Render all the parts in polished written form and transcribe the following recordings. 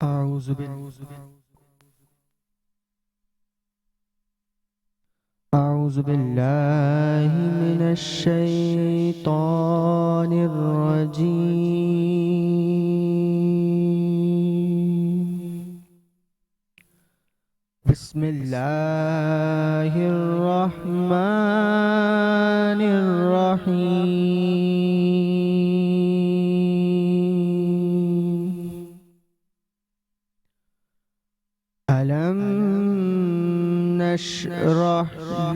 أعوذ بالله من الشيطان الرجيم. بسم الله الرحمن الرحيم. ألم نشرح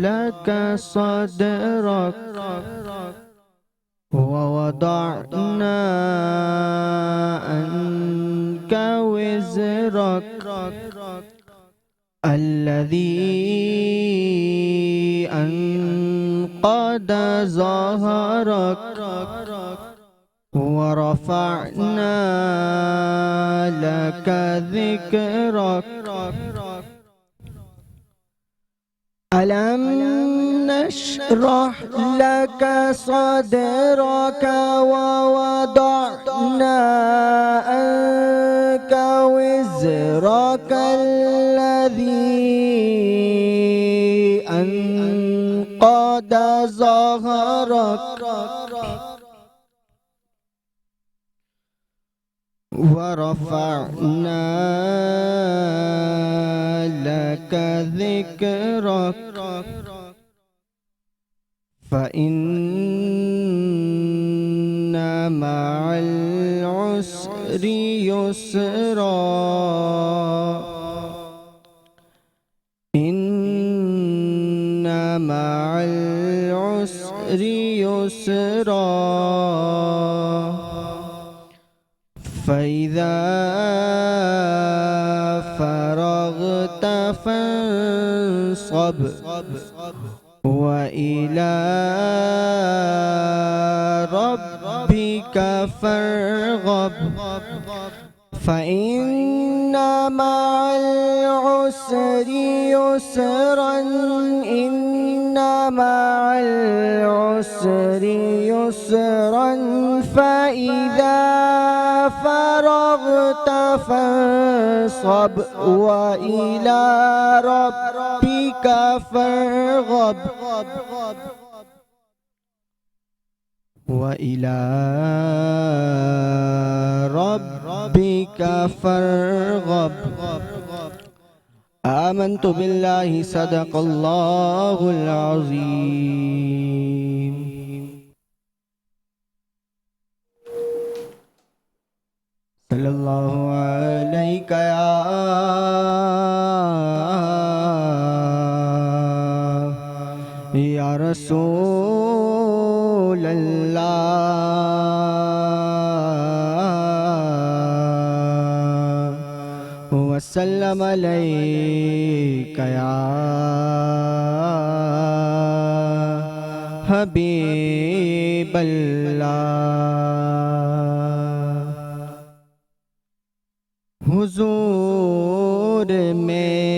لك صدرك ووضعنا عنك وزرك الذي أنقض ظهرك ورفعنا لك ذكرك. ألم نشرح لك صدرك ووضعنا عنك وزرك الذي أنقض ظهرك ورفعنا لك ذكرك فإن مع العسر يسرا إن مع العسر يسرا فإذا فرغت فانصب وإلى ربك فارغب فإن مع العسر يسرا إن مع العسر يسرا فإذا فرغت فانصب وإلى ربك فارغب وإلى ربك فارغب. آمنت بالله صدق الله العظيم. صلی اللہ علیک یا رسول اللہ وسلم علیک یا حبیب اللہ. حضور میری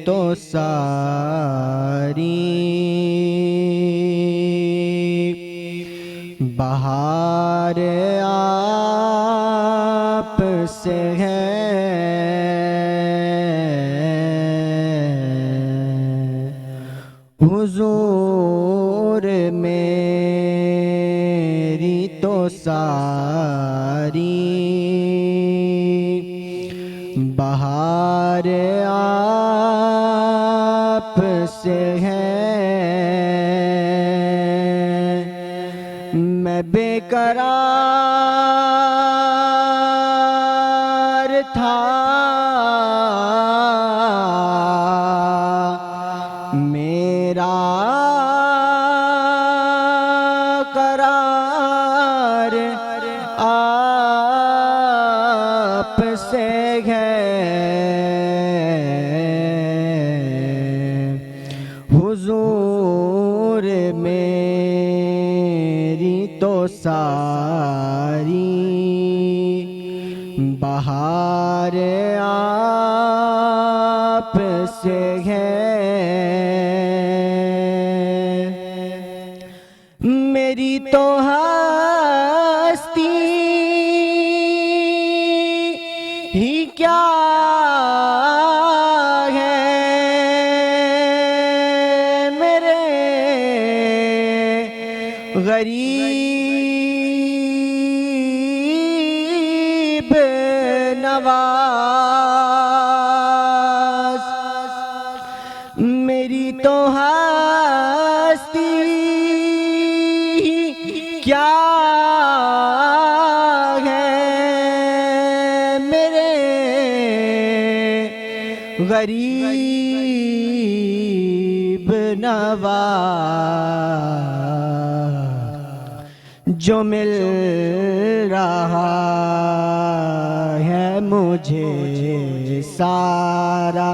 تو ساری بہار آپ سے ہے حضور میری تو ساری بہار آپ سے ہے میں بے قرار تھا میرا قرار آپ سے ہے حضور میری تو ساری بہار آپ سے ہے میری تو ہستی غریب نواز میری تو ہستی کیا ہے میرے غریب نواز جو مل رہا ہے مجھے سارا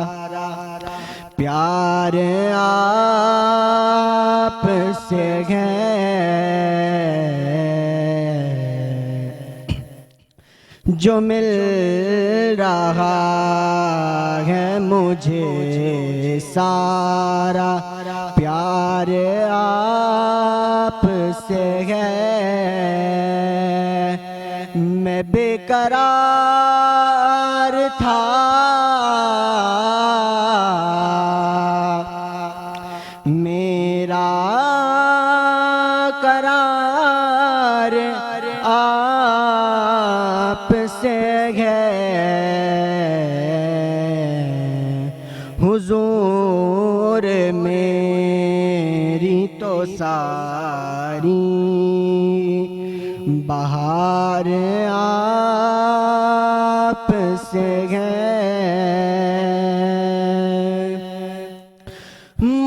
پیار آپ سے ہے جو مل رہا ہے مجھے سارا پیار آپ سے ہے میں بے قرار تھا میرا قرار آپ سے ہے حضور میری تو ساری بہار آپ سے ہے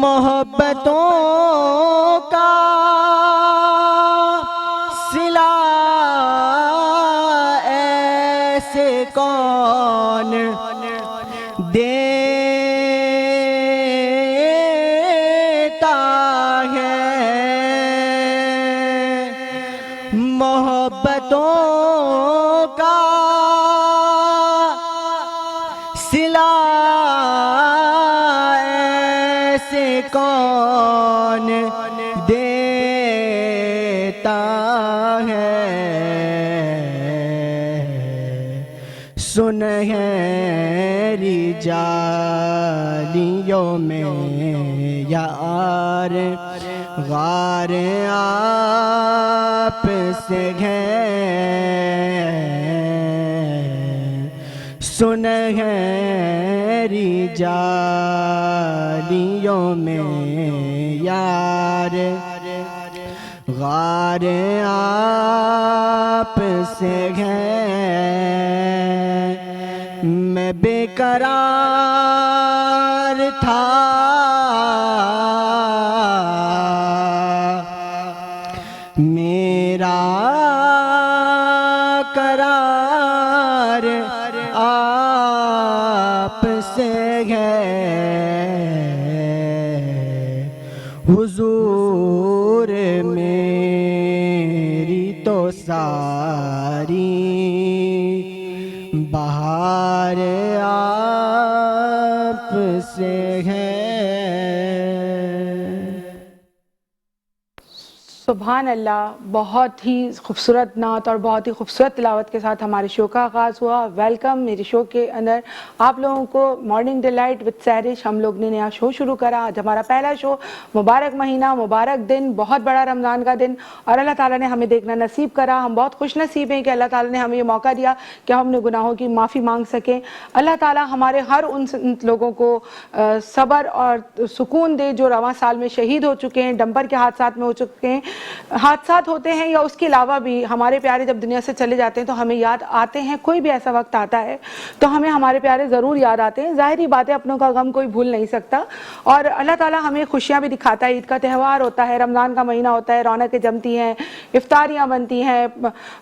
محبتوں کا صلہ ایسے کون دیتا ہے محبتوں کا صلہ ایسے کون دیتا ہے سنہری جالیوں میں یار غار آپ سے ہے سنہری جالیوں میں یار غار آپ سے ہے میں بے قرار تھا میرا قرار آپ سے ہے حضور میری تو ساری بہار آپ سے ہے سبحان اللہ، بہت ہی خوبصورت نعت اور بہت ہی خوبصورت تلاوت کے ساتھ ہمارے شو کا آغاز ہوا۔ ویلکم میرے شو کے اندر آپ لوگوں کو مارننگ ڈیلائٹ وتھ سحرش۔ ہم لوگ نے نیا شو شروع کرا، آج ہمارا پہلا شو۔ مبارک مہینہ، مبارک دن، بہت بڑا رمضان کا دن، اور اللہ تعالیٰ نے ہمیں دیکھنا نصیب کرا۔ ہم بہت خوش نصیب ہیں کہ اللہ تعالیٰ نے ہمیں یہ موقع دیا کہ ہم اپنے گناہوں کی معافی مانگ سکیں۔ اللہ تعالیٰ ہمارے ہر ان لوگوں کو صبر اور سکون دے جو رواں سال میں شہید ہو چکے ہیں، ڈمپر کے حادثات میں ہو چکے ہیں۔ حادثات ہوتے ہیں یا اس کے علاوہ بھی ہمارے پیارے جب دنیا سے چلے جاتے ہیں تو ہمیں یاد آتے ہیں، کوئی بھی ایسا وقت آتا ہے تو ہمیں ہمارے پیارے ضرور یاد آتے ہیں۔ ظاہری بات ہے، اپنوں کا غم کوئی بھول نہیں سکتا، اور اللہ تعالیٰ ہمیں خوشیاں بھی دکھاتا ہے۔ عید کا تہوار ہوتا ہے، رمضان کا مہینہ ہوتا ہے، رونقیں جمتی ہیں، افطاریاں بنتی ہیں،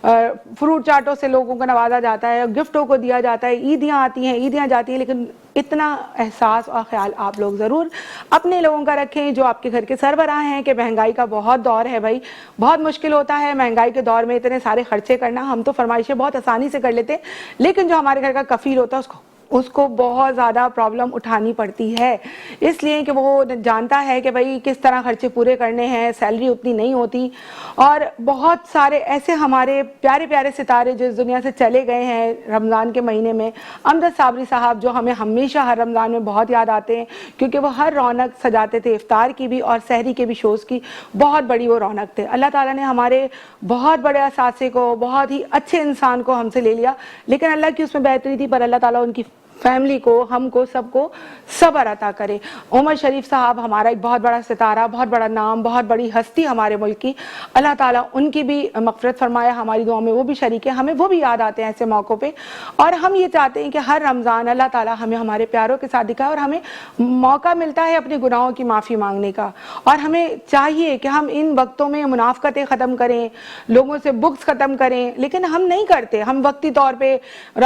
فروٹ چاٹوں سے لوگوں کو نوازا جاتا ہے، گفٹوں کو دیا جاتا ہے، عیدیاں آتی ہیں، عیدیاں جاتی ہیں، لیکن اتنا احساس اور خیال آپ لوگ ضرور اپنے لوگوں کا رکھیں جو آپ کے گھر کے سربراہ ہیں کہ مہنگائی کا بہت دور ہے بھائی، بہت مشکل ہوتا ہے مہنگائی کے دور میں اتنے سارے خرچے کرنا۔ ہم تو فرمائشیں بہت آسانی سے کر لیتے ہیں، لیکن جو ہمارے گھر کا کفیل ہوتا ہے اس کو اس کو بہت زیادہ پرابلم اٹھانی پڑتی ہے، اس لیے کہ وہ جانتا ہے کہ بھائی کس طرح خرچے پورے کرنے ہیں، سیلری اتنی نہیں ہوتی. اور بہت سارے ایسے ہمارے پیارے پیارے ستارے جو اس دنیا سے چلے گئے ہیں رمضان کے مہینے میں، امجد صابری صاحب جو ہمیں ہمیشہ ہر رمضان میں بہت یاد آتے ہیں، کیونکہ وہ ہر رونق سجاتے تھے، افطار کی بھی اور سحری کے بھی شوز کی بہت بڑی وہ رونق تھے. اللہ تعالیٰ نے ہمارے بہت بڑے اساتذے کو، بہت ہی اچھے انسان کو ہم سے لے لیا، لیکن اللہ کی اس میں بہتری تھی، پر اللہ تعالیٰ ان کی فیملی کو، ہم کو، سب کو صبر عطا کرے. عمر شریف صاحب ہمارا ایک بہت بڑا ستارہ، بہت بڑا نام، بہت بڑی ہستی ہمارے ملک کی، اللہ تعالیٰ ان کی بھی مغفرت فرمائے، ہماری دعاؤں میں وہ بھی شریک ہے، ہمیں وہ بھی یاد آتے ہیں ایسے موقعوں پہ. اور ہم یہ چاہتے ہیں کہ ہر رمضان اللہ تعالیٰ ہمیں ہمارے پیاروں کے ساتھ دکھائے، اور ہمیں موقع ملتا ہے اپنے گناہوں کی معافی مانگنے کا، اور ہمیں چاہیے کہ ہم ان وقتوں میں منافقتیں ختم کریں، لوگوں سے بغض ختم کریں، لیکن ہم نہیں کرتے. ہم وقتی طور پہ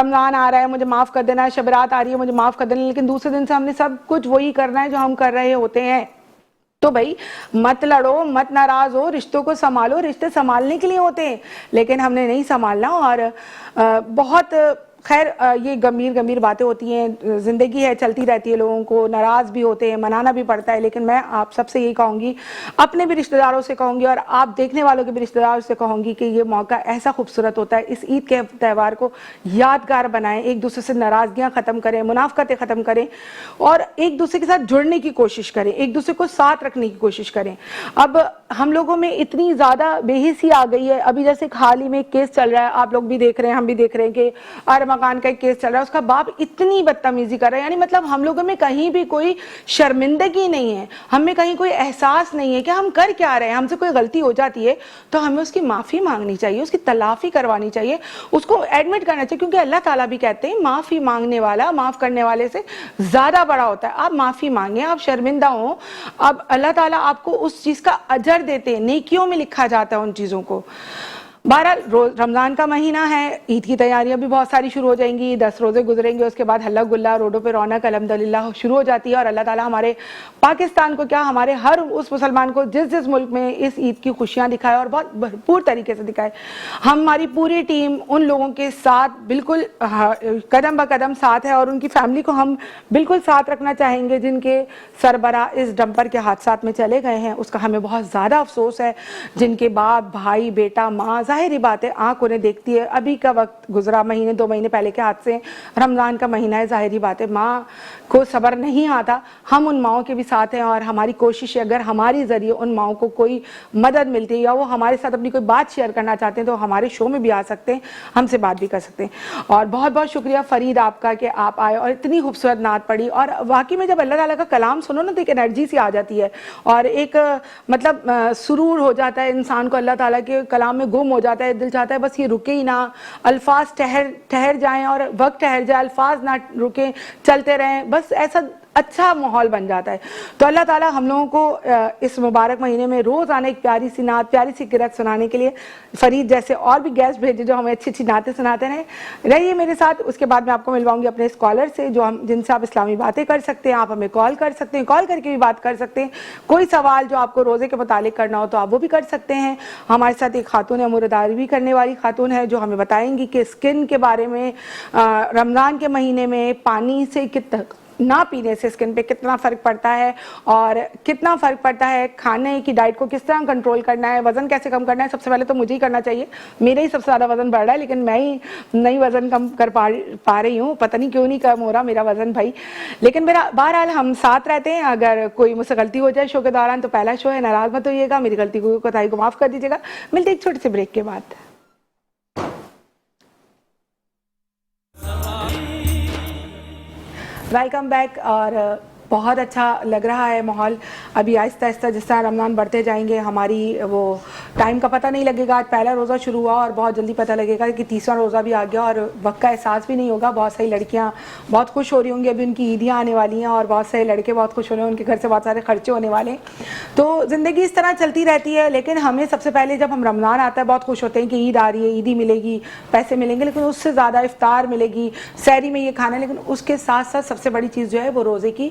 رمضان آ رہا ہے مجھے معاف کر دینا، شب رات آ رہی ہے مجھے معاف کر دینا، لیکن دوسرے دن سے ہم نے سب کچھ وہی کرنا ہے جو ہم کر رہے ہوتے ہیں. تو بھائی مت لڑو، مت ناراض ہو، رشتوں کو سنبھالو، رشتے سنبھالنے کے لیے ہوتے ہیں، لیکن ہم نے نہیں سنبھالنا. اور بہت خیر یہ گمبھیر باتیں ہوتی ہیں، زندگی ہے، چلتی رہتی ہے، لوگوں کو ناراض بھی ہوتے ہیں، منانا بھی پڑتا ہے، لیکن میں آپ سب سے یہی کہوں گی، اپنے بھی رشتہ داروں سے کہوں گی اور آپ دیکھنے والوں کے بھی رشتہ داروں سے کہوں گی کہ یہ موقع ایسا خوبصورت ہوتا ہے، اس عید کے تہوار کو یادگار بنائیں، ایک دوسرے سے ناراضگیاں ختم کریں، منافقتیں ختم کریں، اور ایک دوسرے کے ساتھ جڑنے کی کوشش کریں، ایک دوسرے کو ساتھ رکھنے کی کوشش کریں. اب ہم لوگوں میں اتنی زیادہ بے حسی آ گئی ہے، ابھی جیسے حال ہی میں ایک کیس چل رہا ہے، آپ لوگ بھی دیکھ رہے ہیں، ہم بھی دیکھ رہے ہیں کہ مکان کا ایک کیس چل رہا ہے، اس کا باپ اتنی بدتمیزی کر رہا ہے، یعنی مطلب ہم لوگوں میں کہیں بھی کوئی شرمندگی نہیں ہے، ہم میں کہیں کوئی احساس نہیں ہے کہ ہم کر کیا رہے ہیں. ہم سے کوئی غلطی ہو جاتی ہے تو ہمیں اس کی معافی مانگنی چاہیے، اس کی تلافی کروانی چاہیے، اس کو ایڈمٹ کرنا چاہیے، کیونکہ اللہ تعالیٰ بھی کہتے ہیں معافی مانگنے والا معاف کرنے والے سے زیادہ بڑا ہوتا ہے. آپ معافی مانگیں، آپ شرمندہ ہوں، اب اللہ تعالیٰ آپ کو اس چیز کا اجر دیتے ہیں، نیکیوں میں لکھا جاتا ہے ان چیزوں کو. بہرحال رمضان کا مہینہ ہے، عید کی تیاریاں بھی بہت ساری شروع ہو جائیں گی، 10 روزے گزریں گے، اس کے بعد ہلا گلا، روڈوں پہ رونق الحمدللہ شروع ہو جاتی ہے. اور اللہ تعالیٰ ہمارے پاکستان کو کیا، ہمارے ہر اس مسلمان کو جس ملک میں اس عید کی خوشیاں دکھائے اور بہت بھرپور طریقے سے دکھائے. ہماری پوری ٹیم ان لوگوں کے ساتھ بالکل قدم بہ قدم ساتھ ہے، اور ان کی فیملی کو ہم بالکل ساتھ رکھنا چاہیں گے جن کے سربراہ اس ڈمپر کے حادثات میں چلے گئے ہیں. اس کا ہمیں بہت زیادہ افسوس ہے، جن کے باپ، بھائی، بیٹا، ماں، ظاہری بات ہے آنکھ انہیں دیکھتی ہے. ابھی کا وقت گزرا، مہینے 2 مہینے پہلے کے حادثے، رمضان کا مہینہ ہے، ظاہری بات ہے ماں کو صبر نہیں آتا. ہم ان ماؤں کے بھی ساتھ ہیں، اور ہماری کوشش ہے اگر ہماری ذریعے ان ماؤں کو کوئی مدد ملتی ہے یا وہ ہمارے ساتھ اپنی کوئی بات شیئر کرنا چاہتے ہیں تو ہمارے شو میں بھی آ سکتے ہیں، ہم سے بات بھی کر سکتے ہیں. اور بہت بہت شکریہ فرید آپ کا کہ آپ آئے اور اتنی خوبصورت نعت پڑھی. اور واقعی میں جب اللہ تعالیٰ کا کلام سنو نا تو ایک انرجی سی آ جاتی ہے، اور ایک مطلب سرور ہو جاتا ہے انسان کو، اللہ تعالیٰ کے کلام میں گم ہو جاتا ہے، دل چاہتا ہے بس یہ رکے ہی نہ، الفاظ ٹھہر جائیں اور وقت ٹھہر جائے، الفاظ نہ رکیں، چلتے رہیں، بس ایسا اچھا ماحول بن جاتا ہے. تو اللہ تعالیٰ ہم لوگوں کو اس مبارک مہینے میں روز آنے ایک پیاری سی نعت، پیاری سی قرأت سنانے کے لیے فرید جیسے اور بھی گیسٹ بھیجے جو ہمیں اچھی اچھی نعتیں سناتے رہیے میرے ساتھ. اس کے بعد میں آپ کو ملواؤں گی اپنے اسکالر سے جن سے آپ اسلامی باتیں کر سکتے ہیں. آپ ہمیں کال کر سکتے ہیں، کال کر کے بھی بات کر سکتے ہیں. کوئی سوال جو آپ کو روزے کے متعلق کرنا ہو تو آپ وہ بھی کر سکتے ہیں. ہمارے ساتھ ایک خاتون امورداری بھی کرنے والی خاتون ہے جو ہمیں بتائیں گی کہ اسکن کے بارے میں، رمضان کے مہینے میں پانی سے نہ پینے سے اسکن پہ کتنا فرق پڑتا ہے، اور کتنا فرق پڑتا ہے کھانے کی ڈائٹ کو کس طرح کنٹرول کرنا ہے، وزن کیسے کم کرنا ہے. سب سے پہلے تو مجھے ہی کرنا چاہیے، میرے ہی سب سے زیادہ وزن بڑھ رہا ہے، لیکن میں ہی نہیں وزن کم کر پا رہی ہوں، پتہ نہیں کیوں نہیں کم ہو رہا میرا وزن بھائی. لیکن میرا بہرحال ہم ساتھ رہتے ہیں. اگر کوئی مجھ سے غلطی ہو جائے شو کے دوران تو پہلا شو ہے، ناراض مت ہوئیے گا، میری غلطی کو کوتاہی کو معاف کر دیجیے گا. ملتے ایک چھوٹے سے بریک کے بعد. Welcome back. اور بہت اچھا لگ رہا ہے ماحول ابھی آہستہ آہستہ، جس طرح رمضان بڑھتے جائیں گے ہماری وہ ٹائم کا پتہ نہیں لگے گا. آج پہلا روزہ شروع ہوا اور بہت جلدی پتہ لگے گا کہ 30واں روزہ بھی آ گیا، اور وقت کا احساس بھی نہیں ہوگا. بہت ساری لڑکیاں بہت خوش ہو رہی ہوں گی، ابھی ان کی عیدیاں آنے والی ہیں، اور بہت سارے لڑکے بہت خوش ہو رہے ہیں، ان کے گھر سے بہت سارے خرچے ہونے والے ہیں. تو زندگی اس طرح چلتی رہتی ہے. لیکن ہمیں سب سے پہلے جب ہم رمضان آتا ہے بہت خوش ہوتے ہیں کہ عید آ رہی ہے، عیدی ملے گی، پیسے ملیں گے، لیکن اس سے زیادہ افطار ملے گی، سحری میں یہ کھانا ہے. لیکن اس کے ساتھ ساتھ سب سے بڑی چیز جو ہے وہ روزے کی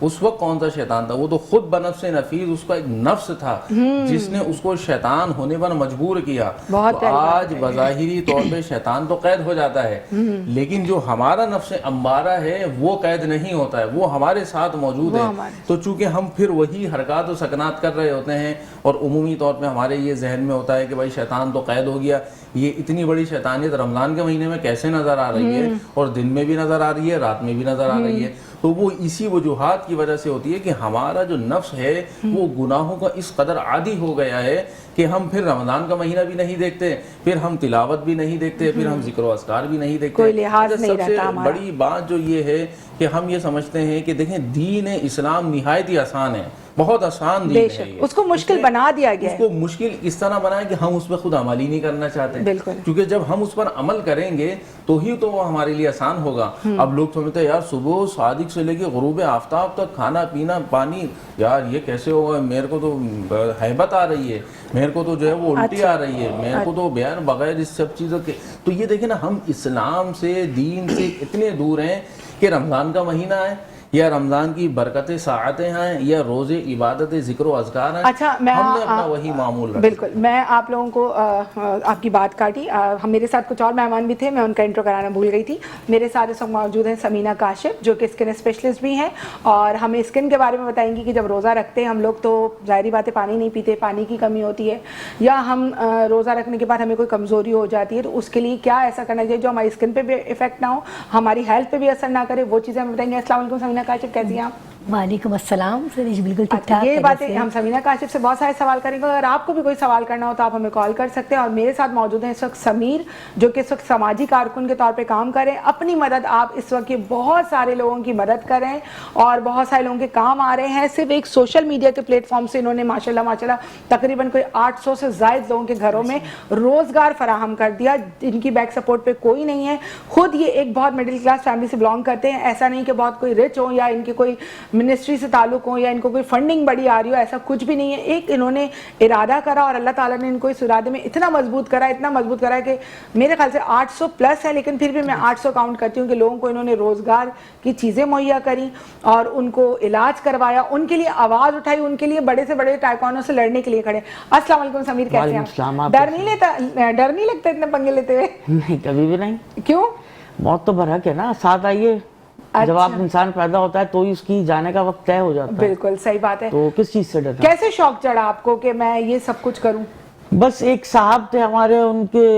اس وقت کون سا شیطان تھا؟ وہ تو خود بنفس نفیس، اس کا ایک نفس تھا جس نے اس کو شیطان ہونے پر مجبور کیا. آج بظاہری طور پہ شیطان تو قید ہو جاتا ہے، لیکن جو ہمارا نفس امارہ ہے وہ قید نہیں ہوتا ہے، وہ ہمارے ساتھ موجود ہے. تو چونکہ ہم پھر وہی حرکات و سکنات کر رہے ہوتے ہیں، اور عمومی طور پہ ہمارے یہ ذہن میں ہوتا ہے کہ بھائی شیطان تو قید ہو گیا. یہ اتنی بڑی شیطانیت رمضان کے مہینے میں کیسے نظر آ رہی ہے، اور دن میں بھی نظر آ رہی ہے، رات میں بھی نظر آ رہی ہے؟ تو وہ اسی وجوہات کی وجہ سے ہوتی ہے کہ ہمارا جو نفس ہے وہ گناہوں کا اس قدر عادی ہو گیا ہے کہ ہم پھر رمضان کا مہینہ بھی نہیں دیکھتے، پھر ہم تلاوت بھی نہیں دیکھتے، پھر ہم ذکر و اذکار بھی نہیں دیکھتے. کوئی لحاظ نہیں رہتا. سب سے بڑی بات جو یہ ہے کہ ہم یہ سمجھتے ہیں کہ دیکھیں دین اسلام نہایت ہی آسان ہے، بہت آسان دین ہے. اس کو مشکل بنا دیا گیا ہے. اس کو مشکل اس طرح بنا ہے کہ ہم اس پہ خود عمل ہی نہیں کرنا چاہتے. کیونکہ جب ہم اس پر عمل کریں گے تو ہی تو وہ ہمارے لیے آسان ہوگا. اب لوگ سمجھتے ہیں یار صبح صادق سے لے کے غروب آفتاب تک کھانا پینا پانی، یار یہ کیسے ہوگا؟ میرے کو تو ہیبت آ رہی ہے، میرے کو تو جو ہے وہ الٹی آ رہی ہے، میرے کو تو بیان بغیر اس سب چیزوں کے. تو یہ دیکھیں نا، ہم اسلام سے دین سے اتنے دور ہیں کہ رمضان کا مہینہ ہے یا رمضان کی برکتیں ساعتیں ہیں یا روزے عبادت ذکر و اذکار ہیں، ہم نے اپنا وہی معمول رکھا. بالکل. میں آپ لوگوں کو آپ کی بات کاٹی. میرے ساتھ کچھ اور مہمان بھی تھے، میں ان کا انٹرو کرانا بھول گئی تھی. میرے ساتھ اس وقت موجود ہیں سمینہ کاشف، جو کہ اسکن اسپیشلسٹ بھی ہیں، اور ہمیں اسکن کے بارے میں بتائیں گی کہ جب روزہ رکھتے ہیں ہم لوگ تو ظاہری بات ہے پانی نہیں پیتے، پانی کی کمی ہوتی ہے، یا ہم روزہ رکھنے کے بعد ہمیں کوئی کمزوری ہو جاتی ہے، تو اس کے لیے کیا ایسا کرنا چاہیے جو ہماری اسکن پہ بھی افیکٹ نہ ہو، ہماری ہیلتھ پہ بھی اثر نہ کرے، وہ چیزیں ہمیں بتائیں گے. السلام علیکم سمینہ کاشف، کیسی ہیں آپ؟ وعلیکم السلام سریش، بالکل ٹھیک ٹھاک. یہ باتیں ہم سمینہ کاشف سے بہت سارے سوال کریں گے. اگر آپ کو بھی کوئی سوال کرنا ہو تو آپ ہمیں کال کر سکتے ہیں. اور میرے ساتھ موجود ہیں اس وقت سمیر، جو کہ اس وقت سماجی کارکن کے طور پہ کام کریں. اپنی مدد آپ اس وقت بہت سارے لوگوں کی مدد کریں، اور بہت سارے لوگوں کے کام آ رہے ہیں. صرف ایک سوشل میڈیا کے پلیٹ فارم سے انہوں نے ماشاءاللہ تقریباً کوئی 800 سے زائد لوگوں کے گھروں میں روزگار فراہم کر دیا. ان کی بیک سپورٹ پہ کوئی نہیں ہے. خود یہ ایک بہت مڈل کلاس فیملی سے بلانگ کرتے ہیں. ایسا نہیں کہ بہت کوئی رچ ہو یا ان کے کوئی منسٹری سے تعلق ہو یا ان کو کوئی فنڈنگ بڑی آ رہی ہو، ایسا کچھ بھی نہیں ہے. ایک انہوں نے ارادہ کرا اور اللہ تعالیٰ نے ان کو اس ارادے میں اتنا مضبوط کرا کہ میرے خیال سے 800 پلس ہے، لیکن پھر بھی میں 800 کاؤنٹ کرتی ہوں کہ لوگوں کو انہوں نے روزگار کی چیزیں مہیا کری اور ان کو علاج کروایا، ان کے لیے آواز اٹھائی، ان کے لیے بڑے سے بڑے ٹائکوانوں سے لڑنے کے لیے کھڑے. السلام علیکم سمیر، کیسے ہیں؟ ڈر نہیں لگتا اتنے پنگے لیتے ہوئے؟ نہیں، کبھی بھی نہیں. کیوں؟ موت تو برحق ہے نا، ساتھ آئیے. جب آپ انسان پیدا ہوتا ہے تو ہی اس کی جانے کا وقت طے ہو جاتا ہے. بالکل صحیح بات ہے. تو کس چیز سے ڈرنا؟ کیسے شوق چڑھا آپ کو کہ میں یہ سب کچھ کروں؟ بس ایک صاحب تھے ہمارے، ان کے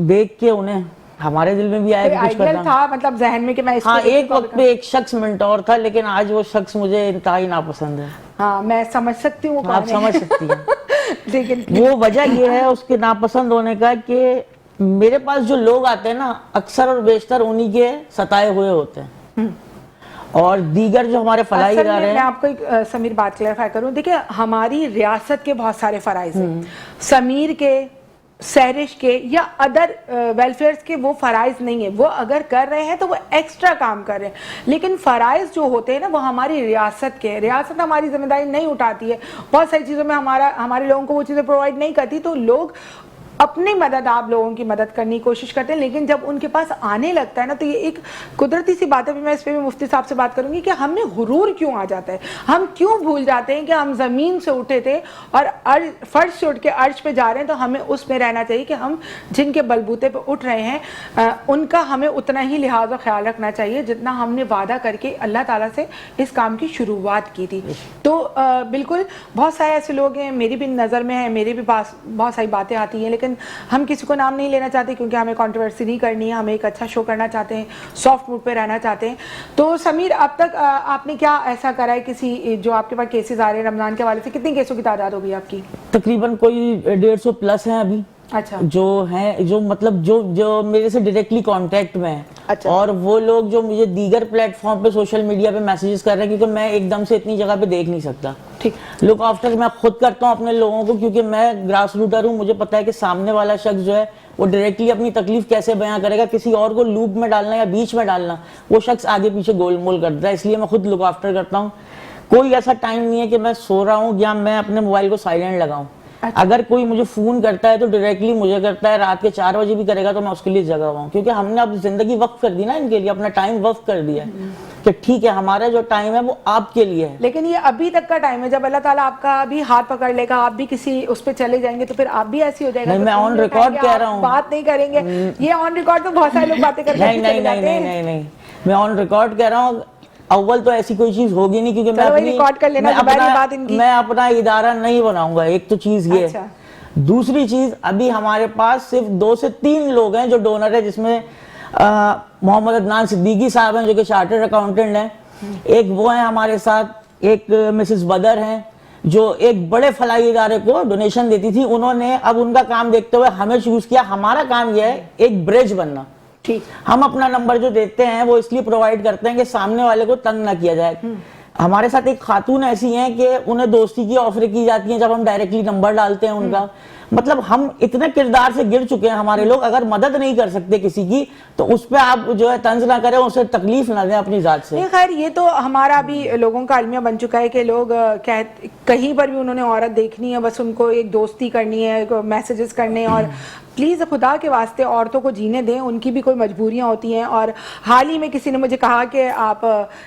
دیکھ کے انہیں ہمارے دل میں بھی آیا کہ کچھ کرنا تھا، مطلب ذہن میں کہ میں اس ہاں ایک وقت پہ ایک شخص منٹور تھا، لیکن آج وہ شخص مجھے انتہائی ناپسند ہے. ہاں میں سمجھ سکتی ہوں، آپ سمجھ سکتی ہیں. لیکن وہ وجہ یہ ہے اس کے ناپسند ہونے کا کہ میرے پاس جو لوگ آتے ہیں نا، اکثر اور بیشتر انہی کے ستائے ہوئے ہوتے ہیں. اور دیگر جو ہمارے فلاحی ادارے ہیں، میں آپ کو ایک سمیر بات کلیئرفائی کروں. دیکھیں ہماری ریاست کے بہت سارے فرائض ہیں، سمیر کے، سہرش کے یا ادر ویلفیئرز کے وہ فرائض نہیں ہیں. وہ اگر کر رہے ہیں تو وہ ایکسٹرا کام کر رہے ہیں، لیکن فرائض جو ہوتے ہیں نا وہ ہماری ریاست کے. ریاست ہماری ذمہ داری نہیں اٹھاتی ہے، بہت ساری چیزوں میں ہمارے لوگوں کو وہ چیزیں پرووائڈ نہیں کرتی. تو لوگ اپنی مدد، آپ لوگوں کی مدد کرنے کی کوشش کرتے ہیں، لیکن جب ان کے پاس آنے لگتا ہے نا تو یہ ایک قدرتی سی بات ہے. میں اس پہ بھی مفتی صاحب سے بات کروں گی کہ ہم میں غرور کیوں آ جاتا ہے. ہم کیوں بھول جاتے ہیں کہ ہم زمین سے اٹھے تھے اور فرش سے اٹھ کے عرش پہ جا رہے ہیں. تو ہمیں اس میں رہنا چاہیے کہ ہم جن کے بلبوتے پہ اٹھ رہے ہیں ان کا ہمیں اتنا ہی لحاظ و خیال رکھنا چاہیے جتنا ہم نے وعدہ کر کے اللہ تعالیٰ سے اس کام کی شروعات کی تھی. تو بالکل بہت سارے ایسے لوگ ہیں، میری بھی نظر میں ہیں، میرے بھی پاس بہت ساری باتیں آتی ہیں، لیکن ہم کسی کو نام نہیں لینا چاہتے کیونکہ ہمیں کنٹروورسی نہیں کرنی ہے. ہمیں ایک اچھا شو کرنا چاہتے ہیں، سافٹ موڈ پہ رہنا چاہتے ہیں. تو سمیر، اب تک آپ نے کیا ایسا کرا ہے کسی جو آپ کے پاس کیسز آ رہے ہیں رمضان کے حوالے سے؟ کتنے کیسوں کی تعداد ہوگی آپ کی؟ تقریباً کوئی 150 پلس ہیں ابھی. اچھا. جو ہیں جو مطلب جو میرے سے ڈائریکٹلی کانٹیکٹ میں ہیں. اچھا. اور وہ لوگ جو مجھے دیگر پلیٹ فارم پہ سوشل میڈیا پہ میسیجز کر رہے ہیں، کیونکہ میں ایک دم سے اتنی جگہ پہ دیکھ نہیں سکتا. ٹھیک. لک آفٹر میں خود کرتا ہوں اپنے لوگوں کو، کیونکہ میں گراس روٹر ہوں. مجھے پتا ہے کہ سامنے والا شخص جو ہے وہ ڈائریکٹلی اپنی تکلیف کیسے بیان کرے گا. کسی اور کو لوپ میں ڈالنا یا بیچ میں ڈالنا، وہ شخص آگے پیچھے گول مول کرتا ہے. اس لیے میں خود لک آفٹر کرتا ہوں. کوئی ایسا ٹائم نہیں ہے کہ میں سو رہا ہوں یا میں اپنے موبائل کو سائلنٹ لگاؤں. اگر کوئی مجھے فون کرتا ہے تو ڈائریکٹلی مجھے کرتا ہے. رات کے 4 بجے بھی کرے گا تو میں اس کے لیے جگہ ہوا ہوں، کیونکہ ہم نے اب زندگی وقف کر دی نا ان کے لیے، اپنا ٹائم وقف کر دیا ہے. کہ ٹھیک ہے ہمارا جو ٹائم ہے وہ آپ کے لیے ہے. لیکن یہ ابھی تک کا ٹائم ہے, جب اللہ تعالیٰ آپ کا بھی ہاتھ پکڑ لے گا, آپ بھی کسی اس پہ چلے جائیں گے تو پھر آپ بھی ایسی ہو جائے گا. نہیں, میں آن ریکارڈ کہہ رہا ہوں, بات نہیں کریں گے, یہ آن ریکارڈ تو بہت سارے لوگ باتیں کر کے چلے جاتے ہیں. نہیں, میں آن ریکارڈ کہہ رہا ہوں. اول تو ایسی کوئی چیز ہوگی نہیں, کیونکہ میں اپنا ادارہ نہیں بناؤں گا, ایک تو چیز یہ ہے. دوسری چیز, ابھی ہمارے پاس صرف 2 سے 3 لوگ ہیں جو ڈونر ہے, جس میں محمد عدنان صدیقی صاحب ہیں جو کہ چارٹرڈ اکاؤنٹنٹ ہیں, ایک وہ ہیں ہمارے ساتھ, ایک مسز بدر ہیں جو ایک بڑے فلاحی ادارے کو ڈونیشن دیتی تھی. انہوں نے اب ان کا کام دیکھتے ہوئے ہمیں چوز کیا. ہمارا کام یہ ہے ایک برج بننا. ہم اپنا نمبر جو دیتے ہیں وہ اس لیے پرووائڈ کرتے ہیں کہ سامنے والے کو تنگ نہ کیا جائے. ہمارے ساتھ ایک خاتون ایسی ہیں کہ انہیں دوستی کی آفر کی جاتی ہیں جب ہم ڈائریکٹلی نمبر ڈالتے ہیں ان کا. مطلب ہم اتنے کردار سے گر چکے ہیں ہمارے لوگ, اگر مدد نہیں کر سکتے کسی کی تو اس پہ آپ جو ہے طنز نہ کریں, اسے تکلیف نہ دیں اپنی ذات سے. خیر, یہ تو ہمارا بھی لوگوں کا المیہ بن چکا ہے کہ لوگ کہیں پر بھی انہوں نے عورت دیکھنی ہے, بس ان کو ایک دوستی کرنی ہے, میسیجز کرنے. اور پلیز خدا کے واسطے عورتوں کو جینے دیں, ان کی بھی کوئی مجبوریاں ہوتی ہیں. اور حال ہی میں کسی نے مجھے کہا کہ آپ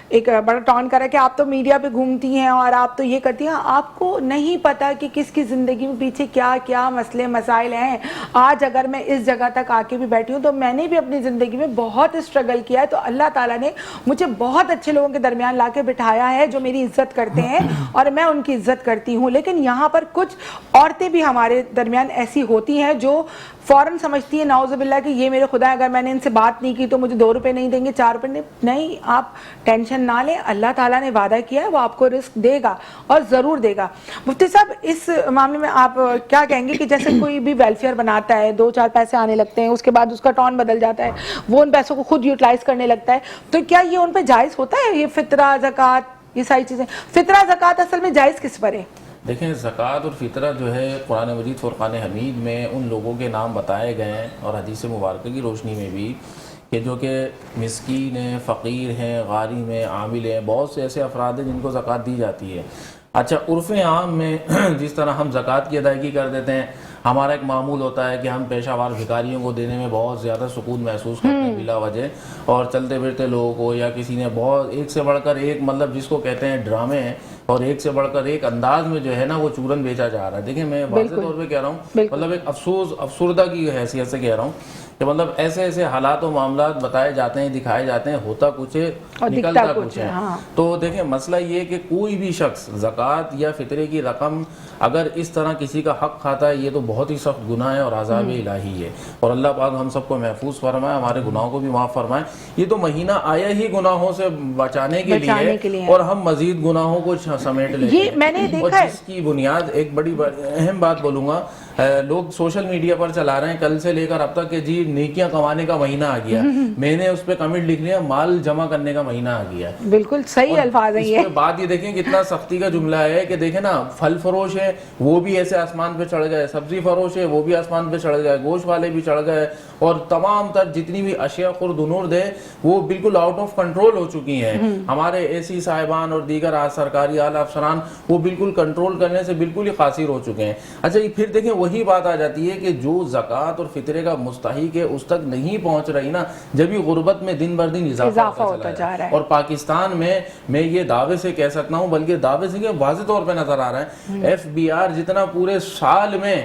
ایک بڑا ٹون کرا کہ آپ تو میڈیا پہ گھومتی ہیں اور آپ تو یہ کرتی ہیں, آپ کو نہیں پتا کہ کس کی زندگی میں پیچھے کیا کیا مسئلے مسائل ہیں. آج اگر میں اس جگہ تک آ کے بھی بیٹھی ہوں تو میں نے بھی اپنی زندگی میں بہت اسٹرگل کیا ہے. تو اللہ تعالیٰ نے مجھے بہت اچھے لوگوں کے درمیان لا کے بٹھایا ہے جو میری عزت کرتے ہیں اور میں ان کی عزت کرتی ہوں. لیکن یہاں پر کچھ عورتیں بھی ہمارے درمیان ایسی ہوتی ہیں جو فوراً سمجھتی ہے نعوذ باللہ کہ یہ میرے خدا, اگر میں نے ان سے بات نہیں کی تو مجھے 2 روپے نہیں دیں گے, 4 روپے نہیں. آپ ٹینشن نہ لیں, اللہ تعالیٰ نے وعدہ کیا ہے وہ آپ کو رزق دے گا اور ضرور دے گا. مفتی صاحب, اس معاملے میں آپ کیا کہیں گے کہ جیسے کوئی بھی ویلفیئر بناتا ہے, 2-4 پیسے آنے لگتے ہیں, اس کے بعد اس کا ٹون بدل جاتا ہے, وہ ان پیسوں کو خود یوٹیلائز کرنے لگتا ہے, تو کیا یہ ان پہ جائز ہوتا ہے؟ یہ فطرہ, زکوٰۃ, یہ ساری چیزیں, فطرہ زکوٰۃ اصل میں جائز کس پر ہے؟ دیکھیں, زکوٰۃ اور فطرہ جو ہے قرآن مجید فرقان حمید میں ان لوگوں کے نام بتائے گئے ہیں, اور حدیث مبارکہ کی روشنی میں بھی, کہ جو کہ مسکین ہیں, فقیر ہیں, غارم ہیں, عامل ہیں. بہت سے ایسے افراد ہیں جن کو زکوٰۃ دی جاتی ہے. اچھا, عرف عام میں جس طرح ہم زکوٰۃ کی ادائیگی کر دیتے ہیں, ہمارا ایک معمول ہوتا ہے کہ ہم پیشہ وار بھکاریوں کو دینے میں بہت زیادہ سکون محسوس کرتے ہیں بلا وجہ, اور چلتے پھرتے لوگوں کو, یا کسی نے بہت ایک سے بڑھ کر ایک, مطلب جس کو کہتے ہیں ڈرامے ہیں, اور ایک سے بڑھ کر ایک انداز میں جو ہے نا وہ چورن بیچا جا رہا ہے. دیکھیں, میں واضح طور پہ کہہ رہا ہوں, مطلب ایک افسردہ کی حیثیت سے کہہ رہا ہوں کہ مطلب ایسے ایسے حالات و معاملات بتائے جاتے ہیں, دکھائے جاتے ہیں, ہوتا کچھ ہے نکلتا کچھ ہے. تو دیکھیں, مسئلہ یہ کہ کوئی بھی شخص زکوٰۃ یا فطرے کی رقم اگر اس طرح کسی کا حق کھاتا ہے, یہ تو بہت ہی سخت گناہ ہے اور عذاب الہی ہے. اور اللہ پاک ہم سب کو محفوظ فرمائے, ہمارے گناہوں کو بھی معاف فرمائے. یہ تو مہینہ آیا ہی گناہوں سے بچانے کے لیے, اور ہم مزید گناہوں کو سمیٹ لیتے ہیں. میں نے دیکھا ہے, جس کی بنیاد, ایک بڑی اہم بات بولوں گا, لوگ سوشل میڈیا پر چلا رہے ہیں کل سے لے کر اب تک کہ جی نیکیاں کمانے کا مہینہ آ گیا. میں نے اس پہ کمنٹ لکھ لیا, مال جمع کرنے کا مہینہ آ گیا. بالکل صحیح الفاظ ہیں. یہ بات یہ دیکھیں کتنا سختی کا جملہ ہے کہ دیکھیں نا, پھل فروش ہے وہ بھی ایسے آسمان پہ چڑھ گئے, سبزی فروش ہے وہ بھی آسمان پہ چڑھ گئے, گوشت والے بھی چڑھ گئے, اور تمام تر جتنی بھی اشیاء خرد و نورد ہے وہ بالکل آؤٹ آف کنٹرول ہو چکی ہیں. ہمارے اے سی صاحبان اور دیگر سرکاری اعلیٰ افسران وہ بالکل کنٹرول کرنے سے بالکل ہی قاصر ہو چکے ہیں. اچھا, پھر دیکھیں وہی بات آ جاتی ہے کہ جو زکوٰۃ اور فطرے کا مستحق ہے اس تک نہیں پہنچ رہی نا, جب ہی غربت میں دن بر دن اضافہ ہوتا جا رہا ہے. اور پاکستان میں یہ دعوے سے کہہ سکتا ہوں, بلکہ دعوے سے کہ واضح طور پہ نظر آ رہا ہے, FBR جتنا پورے سال میں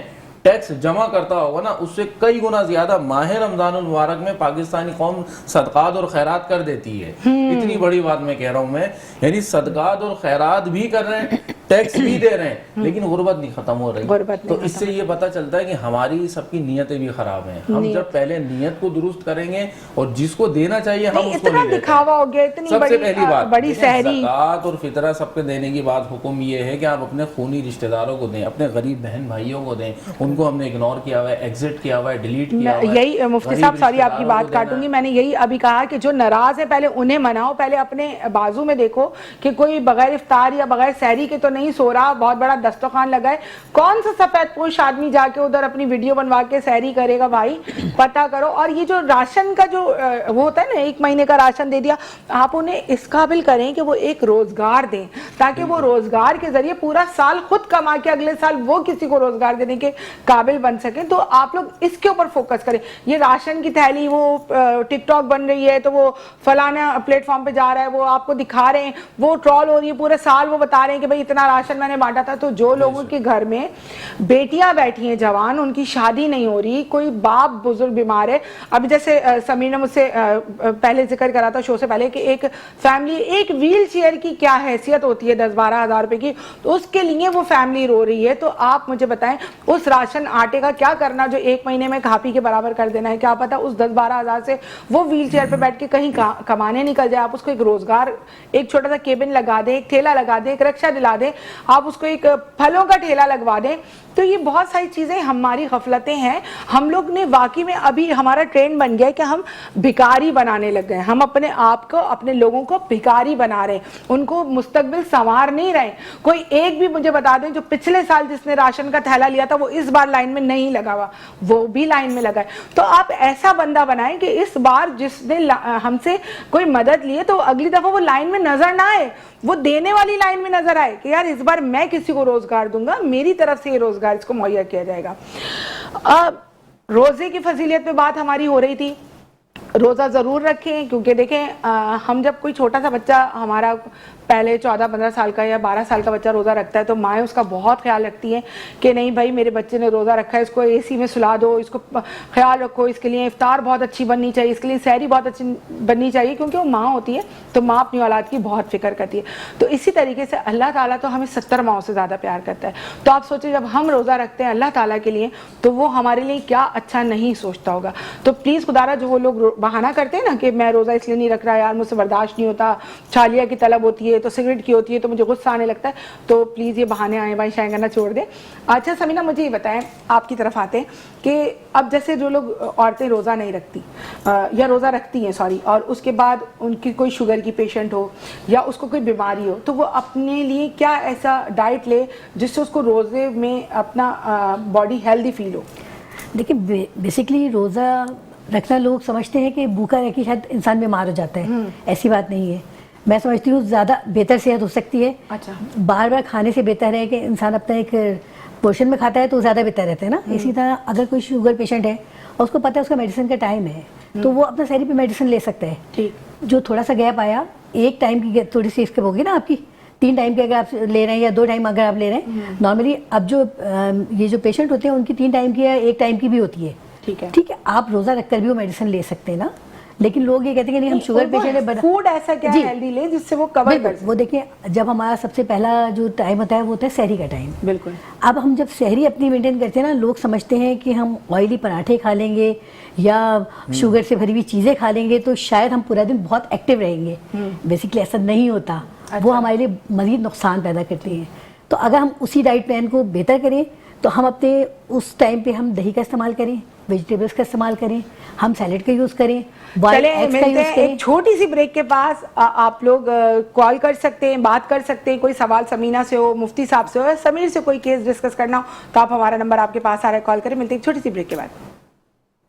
ٹیکس جمع کرتا ہوگا نا, اس سے کئی گنا زیادہ ماہ رمضان المبارک میں پاکستانی قوم صدقات اور خیرات کر دیتی ہے. اتنی بڑی بات میں کہہ رہا ہوں میں, یعنی صدقات اور خیرات بھی کر رہے ہیں, ٹیکس بھی دے رہے ہیں, لیکن غربت نہیں ختم ہو رہی. تو اس سے یہ پتہ چلتا ہے کہ ہماری سب کی نیتیں بھی خراب ہیں. ہم جب پہلے نیت کو درست کریں گے اور جس کو دینا چاہیے ہم اس کو دے دیں. دکھاوا ہو گیا, اتنی سب سے پہلی بات بڑی سحری, زکوٰۃ اور فطرہ سب کے دینے کی بات حکم یہ ہے کہ آپ اپنے خونی رشتہ داروں کو دیں, اپنے غریب بہن بھائیوں کو دیں. ان کو ہم نے اگنور کیا ہوا ہے, ایگزٹ کیا ہوا ہے, ڈیلیٹ کیا ہوا ہے. یہی مفتی صاحب, سوری آپ کی بات کاٹوں گی, میں نے یہی ابھی کہا کہ جو ناراض ہے پہلے انہیں مناؤ, پہلے اپنے بازو میں دیکھو کہ کوئی بغیر افطار یا بغیر سحری کے تو نہیں نہیں سو رہا, بہت بڑا دسترخوان لگا ہے, کون سا سفید پوش آدمی جا کے ادھر اپنی ویڈیو بنوا کے سحری کرے گا بھائی, پتہ کرو. اور یہ جو راشن کا جو وہ ہوتا ہے نا, 1 مہینے کا راشن دے دیا, آپ انہیں اس قابل کریں کہ وہ ایک روزگار دیں, تاکہ وہ روزگار کے ذریعے پورا سال خود کما کے اگلے سال وہ کسی کو روزگار دینے کے قابل بن سکیں. تو آپ لوگ اس کے اوپر فوکس کریں. یہ راشن کی تھیلی, وہ ٹک ٹاک بن رہی ہے تو وہ فلانا پلیٹ فارم پہ جا رہا ہے, وہ آپ کو دکھا رہے ہیں, وہ ٹرول ہو رہی ہے, پورے سال وہ بتا رہے ہیں کہ بھئی اتنا راشن میں نے بانٹا تھا. تو جو لوگوں کے گھر میں بیٹیاں بیٹھی ہیں جوان, ان کی شادی نہیں ہو رہی, کوئی باپ بزرگ بیمار ہے, ابھی جیسے سمیر نے مجھ سے پہلے ذکر کرا تھا شو سے پہلے کہ ایک فیملی, ایک ویل چیئر کی کیا حیثیت ہوتی ہے 10-12 ہزار روپے کی, تو اس کے لیے وہ فیملی رو رہی ہے. تو آپ مجھے بتائیں اس راشن آٹے کا کیا کرنا جو 1 مہینے میں کھا پی کے برابر کر دینا ہے, کیا پتا اس 10-12 ہزار سے وہ ویل چیئر پہ بیٹھ کے کہیں کمانے نکل جائے. آپ اس کو ایک روزگار, ایک چھوٹا سا کیبن لگا دیں, ایک ٹھیلا لگا دیں, ایک رکشہ دلا دیں, آپ اس کو ایک پھلوں کا ٹھیلا لگوا دیں. تو یہ بہت ساری چیزیں ہماری غفلتیں ہیں. ہم لوگ نے واقعی میں ابھی ہمارا ٹرینڈ بن گیا ہے کہ ہم بھکاری بنانے لگ گئے, ہم اپنے آپ کو, اپنے لوگوں کو بھکاری بنا رہے ہیں, ان کو مستقبل سنوار نہیں رہے. کوئی ایک بھی مجھے بتا دیں جو پچھلے سال جس نے راشن کا تھیلا لیا تھا وہ اس بار لائن میں نہیں لگا ہوا, وہ بھی لائن میں لگا ہے. تو آپ ایسا بندہ بنائیں کہ اس بار جس نے ہم سے کوئی مدد لی ہے تو اگلی دفعہ وہ لائن میں نظر نہ آئے, وہ دینے والی لائن میں نظر آئے کہ یار اس بار میں کسی کو روزگار دوں گا, میری طرف سے یہ روزگار اس کو مہیا کیا جائے گا. روزے کی فضیلت پہ بات ہماری ہو رہی تھی. روزہ ضرور رکھیں, کیونکہ دیکھیں ہم جب کوئی چھوٹا سا بچہ ہمارا پہلے 14-15 سال کا یا 12 سال کا بچہ روزہ رکھتا ہے تو مائیں اس کا بہت خیال رکھتی ہیں کہ نہیں بھائی میرے بچے نے روزہ رکھا ہے, اس کو AC میں سلا دو, اس کو خیال رکھو, اس کے لیے افطار بہت اچھی بننی چاہیے, اس کے لیے سحری بہت اچھی بننی چاہیے, کیونکہ وہ ماں ہوتی ہے تو ماں اپنی اولاد کی بہت فکر کرتی ہے. تو اسی طریقے سے اللہ تعالیٰ تو ہمیں 70 ماؤں سے زیادہ پیار کرتا ہے. تو آپ سوچیں جب ہم روزہ رکھتے ہیں اللہ تعالیٰ کے لیے تو وہ ہمارے لیے کیا اچھا نہیں سوچتا ہوگا. تو پلیز خدارا جو وہ لوگ بہانہ کرتے ہیں نا کہ میں روزہ اس لیے نہیں رکھ رہا یار, مجھ سے برداشت نہیں ہوتا, چھالیہ کی طلب ہوتی ہے تو سگریٹ کی ہوتی ہے تو مجھے غصہ آنے لگتا ہے, تو پلیز یہ بہانے آئیں بائیں شائیں کرنا چھوڑ دیں. اچھا سمینہ مجھے یہ بتائیں, آپ کی طرف آتے ہیں کہ اب جیسے جو لوگ عورتیں روزہ نہیں رکھتی یا روزہ رکھتی ہیں سوری, اور اس کے بعد ان کی کوئی شوگر کی پیشنٹ ہو یا اس کو کوئی بیماری ہو, تو وہ اپنے لیے کیا ایسا ڈائٹ لے جس سے اس کو روزے میں اپنا باڈی ہیلدی فیل ہو؟ دیکھیں بیسکلی روزہ رکھنا لوگ سمجھتے ہیں کہ بھوکا رہ کے شاید انسان بیمار ہو جاتا ہے, ایسی بات نہیں ہے. میں سمجھتی ہوں زیادہ بہتر صحت ہو سکتی ہے. اچھا, بار بار کھانے سے بہتر ہے کہ انسان اپنا ایک پورشن میں کھاتا ہے تو زیادہ بہتر رہتا ہے نا. اسی طرح اگر کوئی شوگر پیشنٹ ہے اور اس کو پتہ ہے اس کا میڈیسن کا ٹائم ہے تو وہ اپنا سحری پہ میڈیسن لے سکتا ہے. ٹھیک, جو تھوڑا سا گیپ آیا, ایک ٹائم کی تھوڑی سی اسکپ ہوگی نا آپ کی, 3 ٹائم کے اگر آپ لے رہے ہیں یا 2 ٹائم اگر آپ لے رہے ہیں نارملی. اب جو یہ جو پیشنٹ ہوتے ہیں ان کی 3 ٹائم کی یا 1 ٹائم کی بھی ہوتی ہے. ٹھیک ہے, ٹھیک ہے, آپ روزہ رکھ کر بھی وہ میڈیسن لے سکتے ہیں نا. لیکن لوگ یہ کہتے ہیں کہ نہیں ہم شوگر پیشنٹ ہے, فوڈ ایسا کیا ہیلدی لیں جس سے وہ کور کر سکے. وہ دیکھیں جب ہمارا سب سے پہلا جو ٹائم ہوتا ہے وہ ہوتا ہے سحری کا ٹائم. بالکل, اب ہم جب سحری اپنی مینٹین کرتے ہیں نا, لوگ سمجھتے ہیں کہ ہم آئلی پراٹھے کھا لیں گے یا شوگر سے بھری ہوئی چیزیں کھا لیں گے تو شاید ہم پورا دن بہت ایکٹیو رہیں گے. بیسکلی ایسا نہیں ہوتا, وہ ہمارے لیے مزید نقصان پیدا کرتے ہیں. تو اگر ہم اسی ڈائٹ پلان کو بہتر کریں تو ہم اپنے اس ٹائم پہ ہم دہی کا استعمال کریں, ویجیٹیبلس کا استعمال کریں, ہم سیلیڈ کا یوز کریں, چلیں ملتے ہیں ایک چھوٹی سی بریک کے پاس. آپ لوگ کال کر سکتے ہیں, بات کر سکتے ہیں, کوئی سوال سمینہ سے ہو, مفتی صاحب سے ہو, سمیر سے کوئی کیس ڈسکس کرنا ہو تو آپ ہمارا نمبر آپ کے پاس آ رہا ہے, کال کریں. ملتے ہیں ایک چھوٹی سی بریک کے بعد.